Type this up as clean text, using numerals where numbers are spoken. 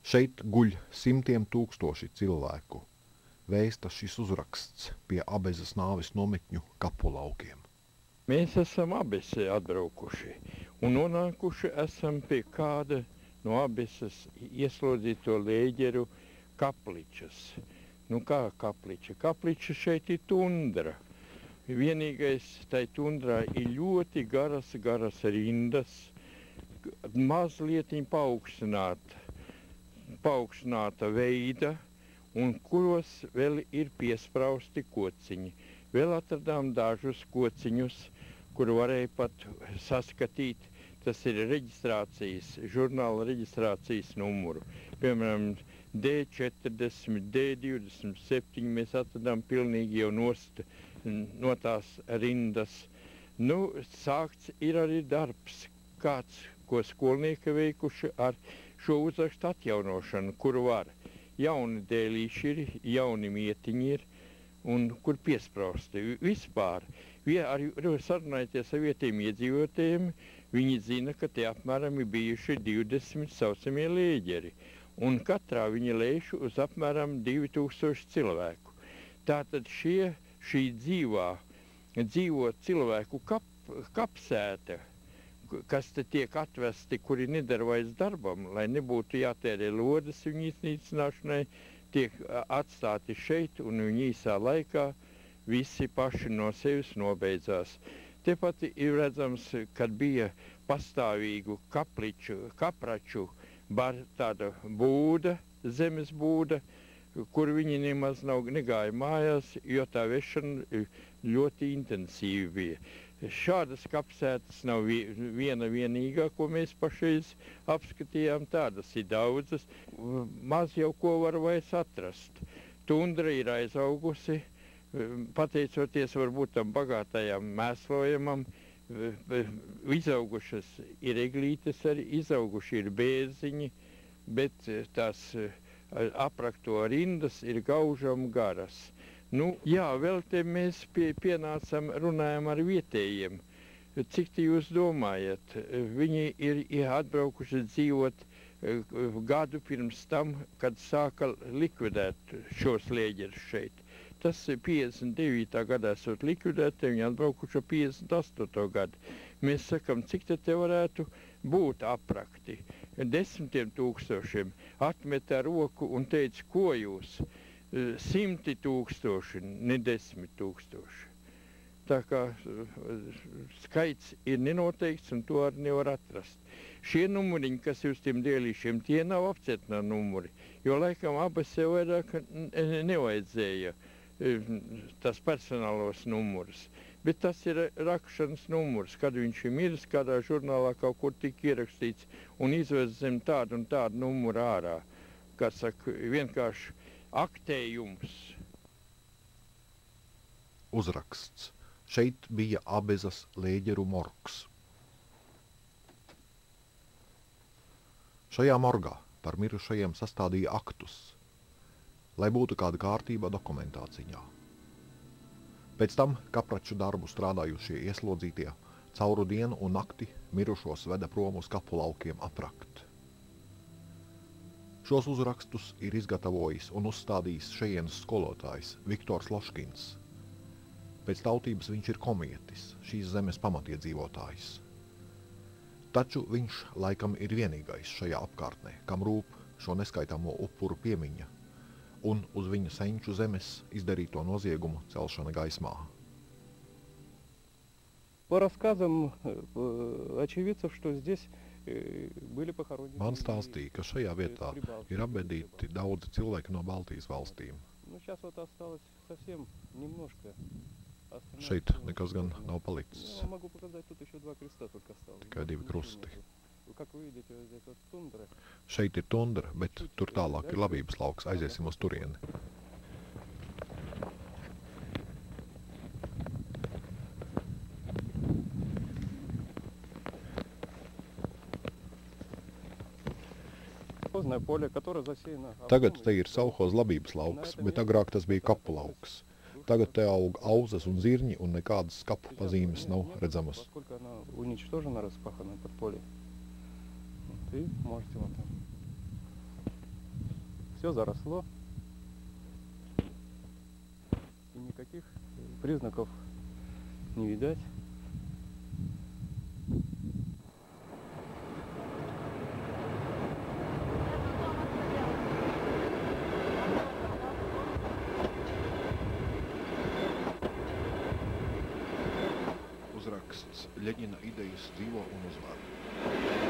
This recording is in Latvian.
Šeit guļ simtiem tūkstoši cilvēku. Vēsta šis uzraksts pie Abezas nāves nometņu kapulaukiem. Mēs esam Abesē atbraukuši un nonākuši esam pie kāda no Abesas ieslodzīto lēģeru kapličas. Nu kā kapliča? Kapliča šeit ir tundra. Vienīgais tai tundrā ir ļoti garas rindas, mazliet paaugstināta veida, un kuros vēl ir piesprausti kociņi. Vēl atradām dažus kociņus, kur varēja pat saskatīt, tas ir žurnāla reģistrācijas numuru. Piemēram, D40, D27 mēs atradām pilnīgi jau no tās rindas. Nu, sākts ir arī darbs, kāds, ko skolnieki veikuši ar šo uzrakstu atjaunošanu, kur var jauni dēlīši ir, jauni mietiņi ir, un kur piesprausti. Vispār, sarunājoties ar vietējiem iedzīvotājiem, viņi zina, ka te apmēram ir bijuši 20 saucamie lēģeri, un katrā viņi lēš uz apmēram 2000 cilvēku. Tātad šī dzīvo cilvēku kapsēta, kas te tiek atvesti, kuri nedara vairs darbam, lai nebūtu jātērē lodes viņu iznīcināšanai, tiek atstāti šeit, un viņi īsā laikā visi paši no sevis nobeidzās. Tepat ir redzams, kad bija pastāvīgu kapraču tāda būda, zemes būda, kur viņi nemaz negāja mājās, jo tā vešana ļoti intensīvi bija. Šādas kapsētas nav viena vienīgā, ko mēs pašreiz apskatījām, tādas ir daudzas. Maz jau ko var vairs atrast. Tundra ir aizaugusi, pateicoties varbūt tam bagātajam mēslojumam, izaugušas ir eglītes arī, izauguši ir bērziņi, bet tās aprakto rindas ir gaužam garas. Nu, jā, vēl te mēs pienācam, runājam ar vietējiem. Cik te jūs domājat? Viņi ir atbraukuši dzīvot gadu pirms tam, kad sāka likvidēt šos lēģerus šeit. Tas 59. gadā esot likvidēti, viņi atbraukuši 58. gadu. Mēs sakam, cik te varētu būt aprakti. 10 000 atmeta roku un teica, ko jūs? 100 000, ne 10 000. Tā kā skaits ir nenoteikts un to arī nevar atrast. Šie numuriņi, kas ir uz tiem dēlīšiem, tie nav apcietnā numuri, jo laikam Abesē vairāk nevajadzēja tas personālos numurus. Bet tas ir rakšanas numurs, kad viņš ir miris, kādā žurnālā kaut kur tika ierakstīts un izvez zem tādu un tādu numuru ārā. Kā saka, vienkārši aktējums. Uzraksts. Šeit bija Abezas lēģeru morgs. Šajā morgā par mirušajiem sastādīja aktus, lai būtu kāda kārtība dokumentācijā. Pēc tam kapraču darbu strādājušie ieslodzītie cauru dienu un nakti mirušos veda prom uz kapulaukiem aprakt. Šos uzrakstus ir izgatavojis un uzstādījis šejienes skolotājs Viktors Loškins. Pēc tautības viņš ir komietis, šīs zemes pamatiedzīvotājs. Taču viņš laikam ir vienīgais šajā apkārtnē, kam rūp šo neskaitāmo upuru piemiņa un uz viņa senču zemes izdarīto noziegumu celšana gaismā. По рассказам очевидцев, что здесь Man stāstīja, ka šajā vietā ir apbedīti daudzi cilvēki no Baltijas valstīm. Šeit nekas gan nav palicis. Tikai 2 krusti. Šeit ir tundra, bet tur tālāk ir labības lauks. Aiziesim uz turieni. Tagad te ir savhoz labības lauks, bet agrāk tas bija kapu lauks. Tagad te aug auzas un zirņi un nekādas kapu pazīmes nav redzamas. все заросло. И никаких признаков не видать. Uzraksts Ļeņina idejas dzīvo un uzvar.